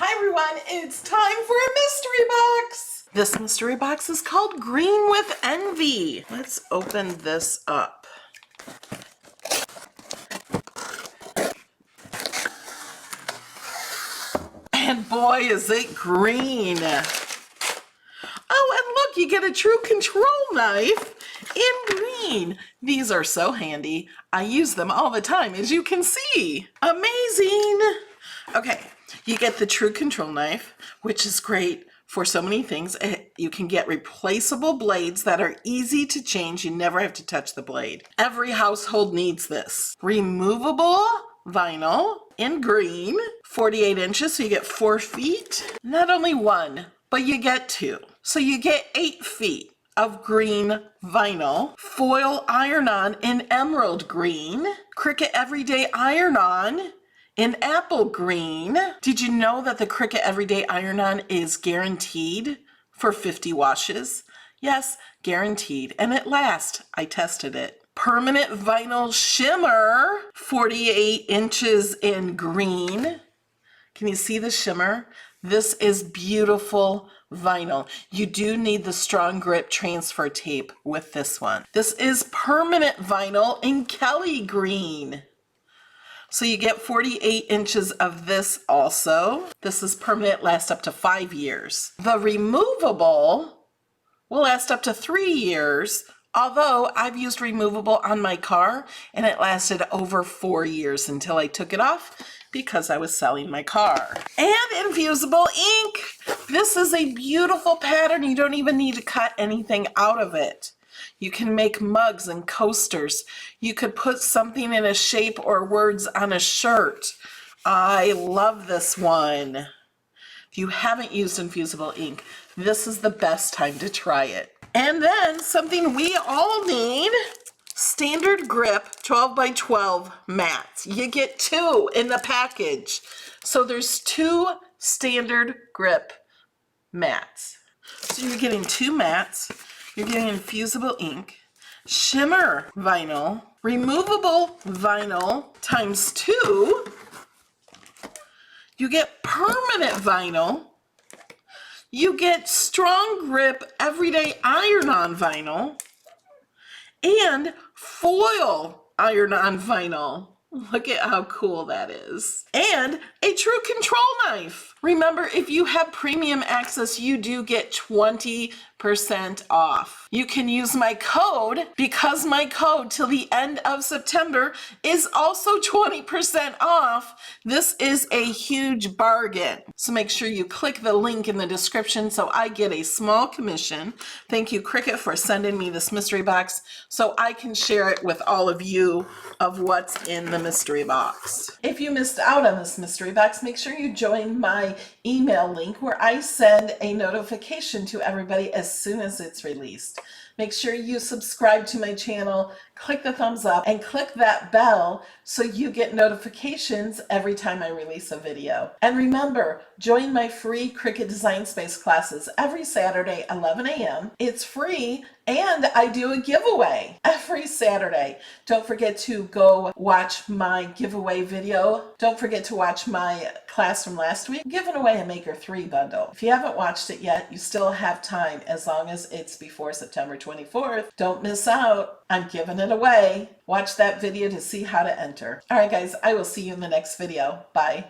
Hi everyone, it's time for a mystery box. This mystery box is called Green with Envy. Let's open this up. And boy, is it green. Oh, and look, you get a true control knife in green. These are so handy. I use them all the time, as you can see. Amazing. Okay, you get the true control knife, which is great for so many things. You can get replaceable blades that are easy to change. You never have to touch the blade. Every household needs this. Removable vinyl in green, 48 inches, so you get 4 feet. Not only one, but you get 2. So you get 8 feet of green vinyl. Foil iron-on in emerald green. Cricut Everyday Iron-On in apple green. Did you know that the Cricut Everyday Iron-On is guaranteed for 50 washes? Yes, guaranteed, and it lasts. I tested it. Permanent vinyl shimmer, 48 inches in green. Can you see the shimmer? This is beautiful vinyl. You do need the strong grip transfer tape with this one. This is permanent vinyl in Kelly green. So you get 48 inches of this also. This is permanent, lasts up to 5 years. The removable will last up to 3 years, although I've used removable on my car and it lasted over 4 years until I took it off because I was selling my car. And infusible ink. This is a beautiful pattern. You don't even need to cut anything out of it. You can make mugs and coasters. You could put something in a shape or words on a shirt. I love this one. If you haven't used infusible ink, this is the best time to try it. And then something we all need, standard grip 12 by 12 mats. You get 2 in the package. So there's 2 standard grip mats. So you're getting 2 mats. You're getting infusible ink, shimmer vinyl, removable vinyl times 2. You get permanent vinyl. You get strong grip everyday iron-on vinyl and foil iron-on vinyl. Look at how cool that is. And a true control knife. Remember, if you have premium access, you do get 20% off. You can use my code because my code till the end of September is also 20% off. This is a huge bargain. So make sure you click the link in the description so I get a small commission. Thank you, Cricut, for sending me this mystery box so I can share it with all of you of what's in the mystery box. If you missed out on this mystery box, make sure you join my email link where I send a notification to everybody as soon as it's released. Make sure you subscribe to my channel, click the thumbs up, and click that bell so you get notifications every time I release a video. And remember, join my free Cricut Design Space classes every Saturday, 11 a.m. It's free, and I do a giveaway every Saturday. Don't forget to go watch my giveaway video. Don't forget to watch my class from last week, giving away a Maker 3 bundle. If you haven't watched it yet, you still have time as long as it's before September 24th. Don't miss out. I'm giving it away. Watch that video to see how to enter. All right, guys, I will see you in the next video. Bye.